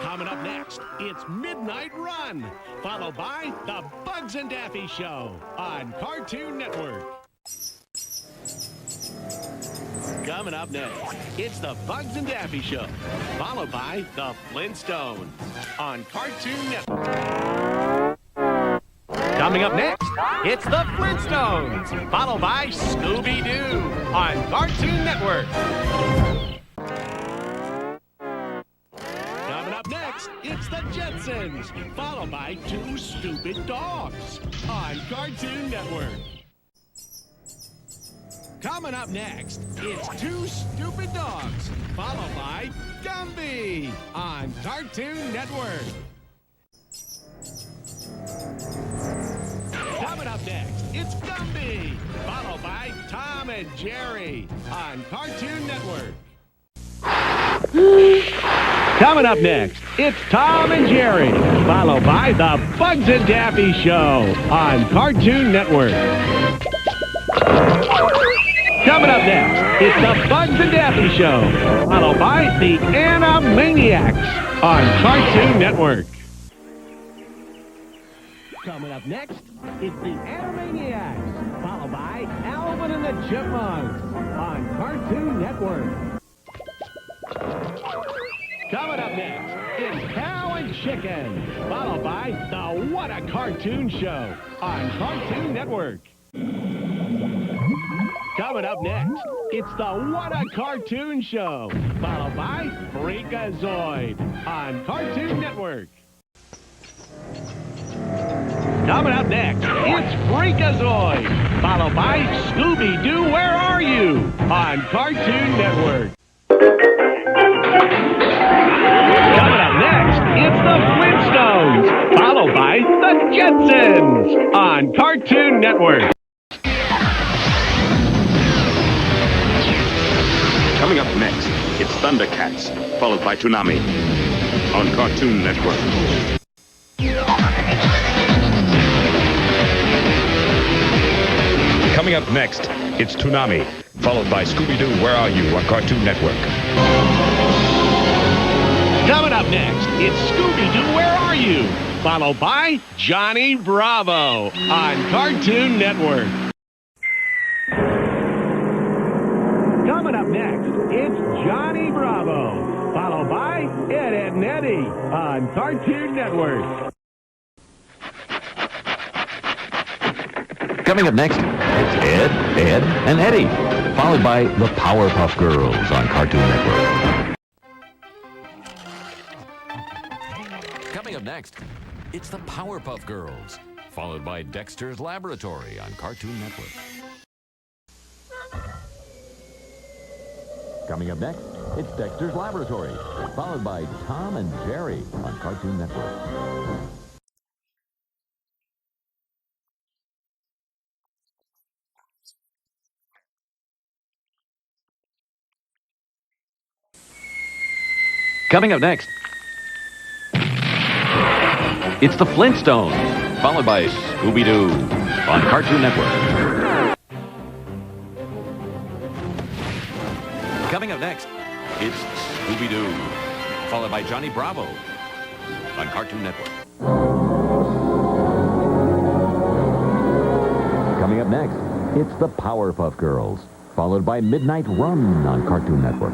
Coming up next, it's Midnight Run, followed by the Bugs and Daffy Show on Cartoon Network. Coming up next, it's the Bugs and Daffy Show, followed by the Flintstones on Cartoon Network. Coming up next, it's the Flintstones, followed by Scooby-Doo on Cartoon Network. Coming up next, it's the Jetsons, followed by Two Stupid Dogs on Cartoon Network. Coming up next, it's Two Stupid Dogs, followed by Gumby on Cartoon Network. Coming up next, it's Gumby, followed by Tom and Jerry on Cartoon Network. Coming up next, it's Tom and Jerry, followed by the Bugs and Daffy Show on Cartoon Network. Coming up next, it's the Bugs and Daffy Show, followed by the Animaniacs on Cartoon Network. Coming up next, it's the Animaniacs, followed by Alvin and the Chipmunks on Cartoon Network. Coming up next, it's Cow and Chicken, followed by the What a Cartoon Show on Cartoon Network. Coming up next, it's the What a Cartoon Show, followed by Freakazoid on Cartoon Network. Coming up next, it's Freakazoid, followed by Scooby-Doo, Where Are You? On Cartoon Network. Coming up next, it's the Flintstones, followed by the Jetsons on Cartoon Network. Coming up next, it's Thundercats, followed by Toonami on Cartoon Network. Coming up next, it's Toonami, followed by Scooby-Doo, Where Are You? On Cartoon Network. Coming up next, it's Scooby-Doo, Where Are You? Followed by Johnny Bravo on Cartoon Network. Coming up next, it's Johnny Bravo, followed by Ed, Edd and Eddy on Cartoon Network. Coming up next, it's Ed, Edd and Eddy, followed by the Powerpuff Girls on Cartoon Network. Coming up next, it's the Powerpuff Girls, followed by Dexter's Laboratory on Cartoon Network. Coming up next, it's Dexter's Laboratory, followed by Tom and Jerry on Cartoon Network. Coming up next, it's the Flintstones, followed by Scooby-Doo on Cartoon Network. Coming up next, it's Scooby-Doo, followed by Johnny Bravo on Cartoon Network. Coming up next, it's the Powerpuff Girls, followed by Midnight Run on Cartoon Network.